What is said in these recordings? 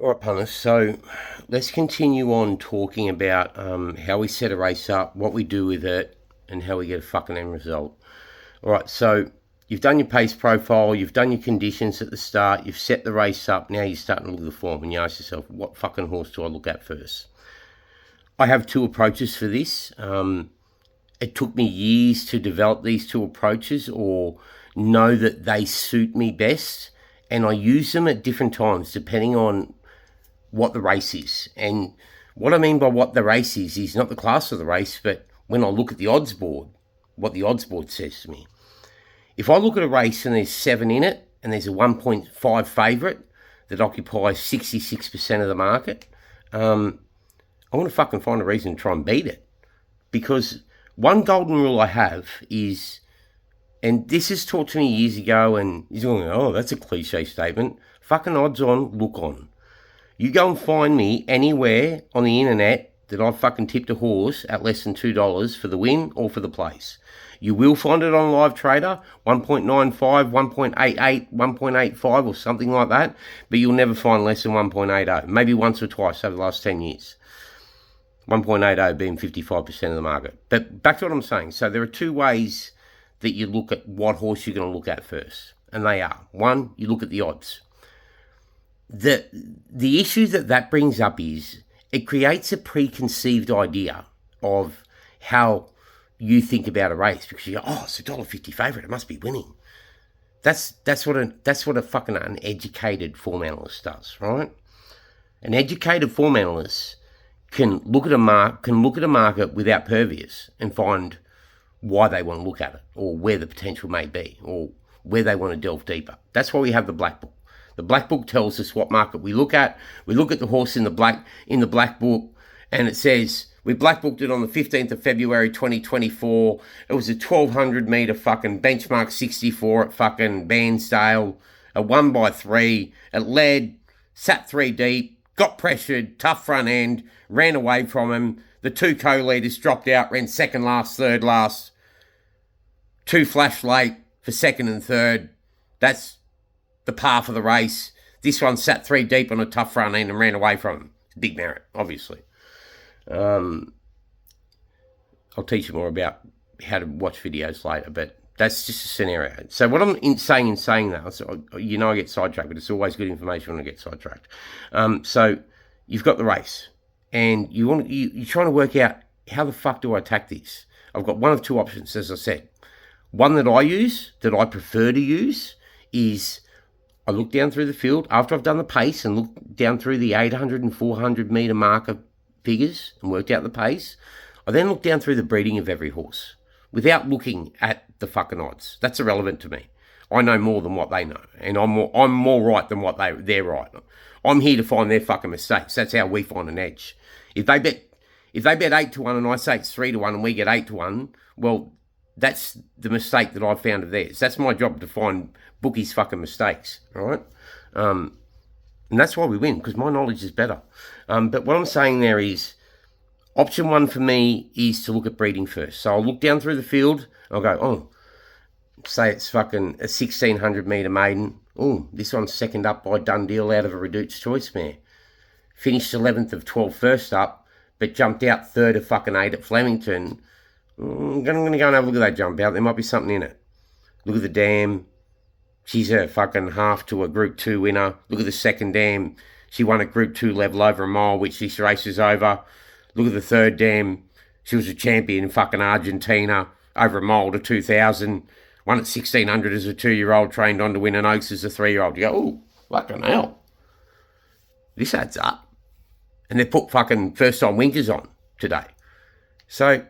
All right, punters. So let's continue on talking about how we set a race up, what we do with it, and how we get a fucking end result. All right, so you've done your pace profile, you've done your conditions at the start, you've set the race up. Now you're starting to look at the form, and you ask yourself, what fucking horse do I look at first? I have two approaches for this. It took me years to develop these two approaches or know that they suit me best, and I use them at different times depending on what the race is. And what I mean by what the race is not the class of the race, but when I look at the odds board, what the odds board says to me. If I look at a race and there's 7 in it and there's a 1.5 favourite that occupies 66% of the market, I want to fucking find a reason to try and beat it. Because one golden rule I have is, and this is taught to me years ago, and you're going, oh, that's a cliche statement. Fucking odds on, look on. You go and find me anywhere on the internet that I've fucking tipped a horse at less than $2 for the win or for the place. You will find it on Live Trader, 1.95, 1.88, 1.85 or something like that, but you'll never find less than 1.80, maybe once or twice over the last 10 years. 1.80 being 55% of the market. But back to what I'm saying. So there are two ways that you look at what horse you're going to look at first, and they are, one, you look at the odds. The issue that brings up is it creates a preconceived idea of how you think about a race, because you go, oh, it's $1.50 favourite, it must be winning. That's what a fucking uneducated form analyst does, right? An educated form analyst can look at a market without Pervious and find why they want to look at it, or where the potential may be, or where they want to delve deeper. That's why we have the Black Book. The Black Book tells us what market we look at. We look at the horse in the Black Book, and it says we Black Booked it on the 15th of February 2024. It was a 1,200 metre fucking benchmark 64 at fucking Bairnsdale, a 1x3. It led, sat 3 deep, got pressured, tough front end, ran away from him. The two co-leaders dropped out, ran second last, third last. 2 flashed late for second and third. That's the par for the race. This one sat 3 deep on a tough front end and ran away from him. Big merit, obviously. I'll teach you more about how to watch videos later, but that's just a scenario. So what I'm saying that, so you know I get sidetracked, but it's always good information when I get sidetracked. So you've got the race, and you're trying to work out how the fuck do I attack this. I've got one of two options, as I said. One that I use, that I prefer to use, is I look down through the field after I've done the pace and look down through the 800 and 400 metre marker figures and worked out the pace. I then look down through the breeding of every horse without looking at the fucking odds. That's irrelevant to me. I know more than what they know, and I'm more right than what they're right. I'm here to find their fucking mistakes. That's how we find an edge. If they bet 8-1 and I say it's 3-1 and we get 8-1, well, that's the mistake that I've found of theirs. That's my job, to find bookies' fucking mistakes, all right? And that's why we win, because my knowledge is better. But what I'm saying there is, option one for me is to look at breeding first. So I'll look down through the field, and I'll go, oh, say it's fucking a 1,600 metre maiden. Oh, this one's second up by Dundeel out of a Reduced Choice mare. Finished 11th of 12 first up, but jumped out third of fucking 8 at Flemington. I'm going to go and have a look at that jump out. There might be something in it. Look at the dam. She's a fucking half to a Group 2 winner. Look at the second dam. She won a Group 2 level over a mile, which this race is over. Look at the third dam. She was a champion in fucking Argentina over a mile to 2,000. Won at 1,600 as a 2-year-old, trained on to win an Oaks as a 3-year-old. You go, oh, fucking hell. This adds up. And they put fucking first-time winkers on today. So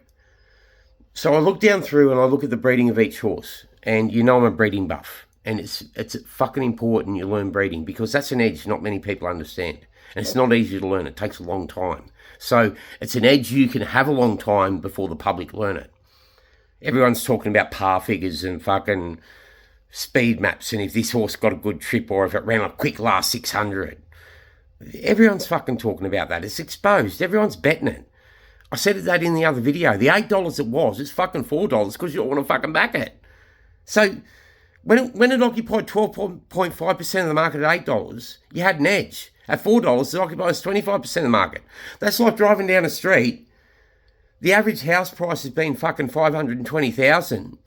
I look down through and I look at the breeding of each horse. And you know I'm a breeding buff. And it's fucking important you learn breeding, because that's an edge not many people understand. And it's not easy to learn. It takes a long time. So it's an edge you can have a long time before the public learn it. Everyone's talking about par figures and fucking speed maps, and if this horse got a good trip or if it ran a quick last 600. Everyone's fucking talking about that. It's exposed. Everyone's betting it. I said that in the other video. The $8 it's fucking $4 because you don't want to fucking back it. So when it occupied 12.5% of the market at $8, you had an edge. At $4, it occupies 25% of the market. That's like driving down a street. The average house price has been fucking $520,000.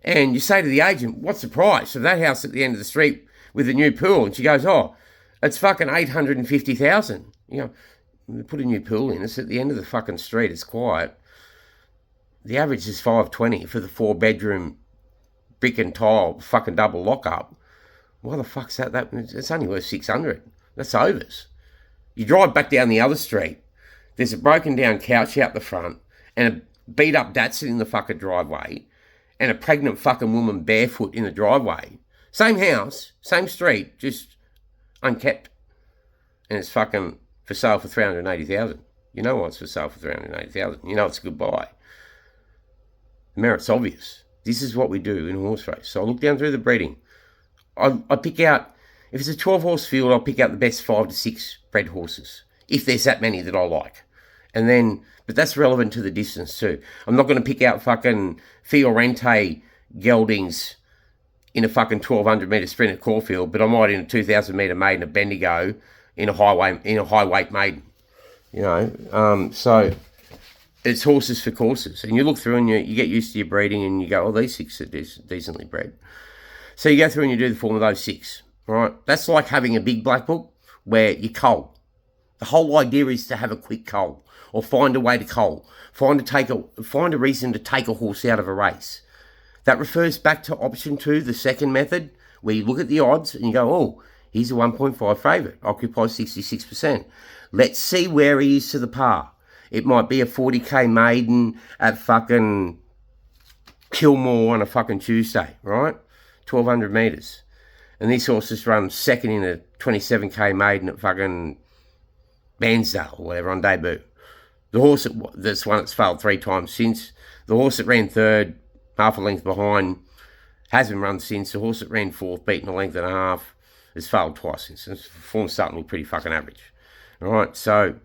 And you say to the agent, what's the price of that house at the end of the street with a new pool? And she goes, oh, it's fucking $850,000. You know, put a new pool in. It's at the end of the fucking street. It's quiet. The average is $520 for the 4-bedroom brick and tile fucking double lock-up. Why the fuck's that? It's only worth $600. That's overs. You drive back down the other street. There's a broken down couch out the front and a beat up Datsun in the fucking driveway and a pregnant fucking woman barefoot in the driveway. Same house, same street, just unkept. And it's fucking for sale for $380,000. You know why it's for sale for $380,000. You know it's a good buy. The merit's obvious. This is what we do in a horse race. So I look down through the breeding. I pick out, if it's a 12-horse field, I'll pick out the best 5 to 6 bred horses, if there's that many that I like. And then, but that's relevant to the distance too. I'm not going to pick out fucking Fiorente geldings in a fucking 1,200 metre sprint at Caulfield, but I might in a 2,000 metre maiden at Bendigo in a high weight maiden. You know, so it's horses for courses. And you look through and you get used to your breeding and you go, oh, these 6 are decently bred. So you go through and you do the form of those 6, right? That's like having a big black book where you cull. The whole idea is to have a quick cull or find a way to cull. Find a reason to take a horse out of a race. That refers back to option 2, the second method, where you look at the odds and you go, oh, he's a 1.5 favourite, occupies 66%. Let's see where he is to the par. It might be a 40k maiden at fucking Kilmore on a fucking Tuesday, right? 1,200 metres. And this horse has run second in a 27k maiden at fucking Bairnsdale or whatever on debut. The horse that's one that's failed 3 times since. The horse that ran third, half a length behind, hasn't run since. The horse that ran fourth, beaten a length and a half, has failed twice since. His form's starting to be pretty fucking average. All right, so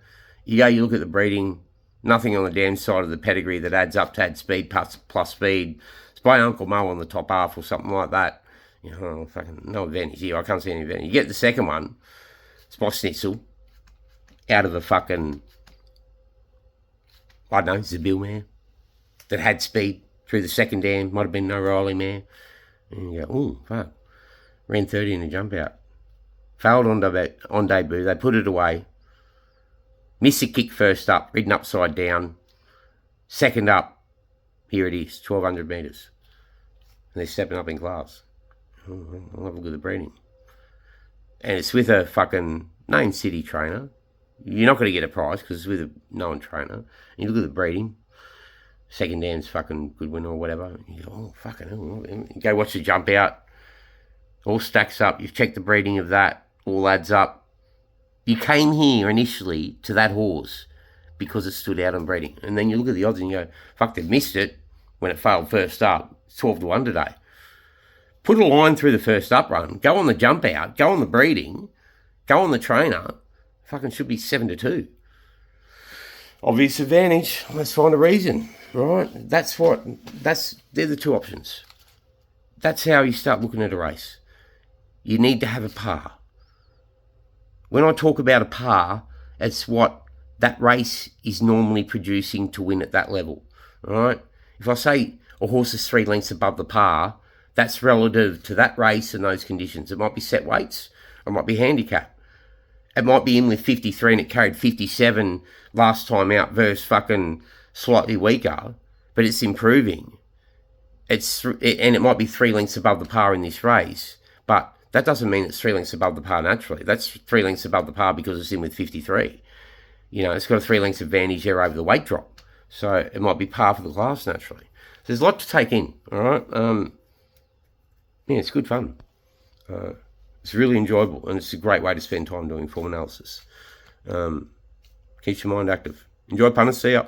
you look at the breeding, nothing on the damn side of the pedigree that adds up to add speed plus speed. It's by Uncle Mo on the top half or something like that. You know, fucking no advantage here. I can't see any advantage. You get the second one, it's by Snitzel, out of the fucking, I don't know, Zabil mare that had speed through the second dam. Might have been no Riley mare. And you go, oh, fuck. Ran 30 in a jump out. Failed on debut. They put it away. Missed a kick first up, ridden upside down. Second up, here it is, 1,200 metres. And they're stepping up in class. I'll have a look at the breeding. And it's with a fucking known city trainer. You're not going to get a prize because it's with a known trainer. And you look at the breeding. Second dam's fucking good winner or whatever. And you go, oh, fucking hell. You go watch the jump out. All stacks up. You've checked the breeding of that. All adds up. You came here initially to that horse because it stood out on breeding. And then you look at the odds and you go, fuck, they've missed it when it failed first up. It's 12 to 1 today. Put a line through the first up run. Go on the jump out. Go on the breeding. Go on the trainer. Fucking should be 7 to 2. Obvious advantage. Let's find a reason, right? They're the 2 options. That's how you start looking at a race. You need to have a par. When I talk about a par, it's what that race is normally producing to win at that level, right? If I say a horse is 3 lengths above the par, that's relative to that race and those conditions. It might be set weights, or it might be handicap. It might be in with 53 and it carried 57 last time out versus fucking slightly weaker, but it's improving. And it might be 3 lengths above the par in this race, but that doesn't mean it's 3 lengths above the par naturally. That's 3 lengths above the par because it's in with 53. You know, it's got a 3 lengths advantage there over the weight drop. So it might be par for the class naturally. So there's a lot to take in, all right? Yeah, it's good fun. It's really enjoyable, and it's a great way to spend time doing form analysis. Keeps your mind active. Enjoy punters. See ya.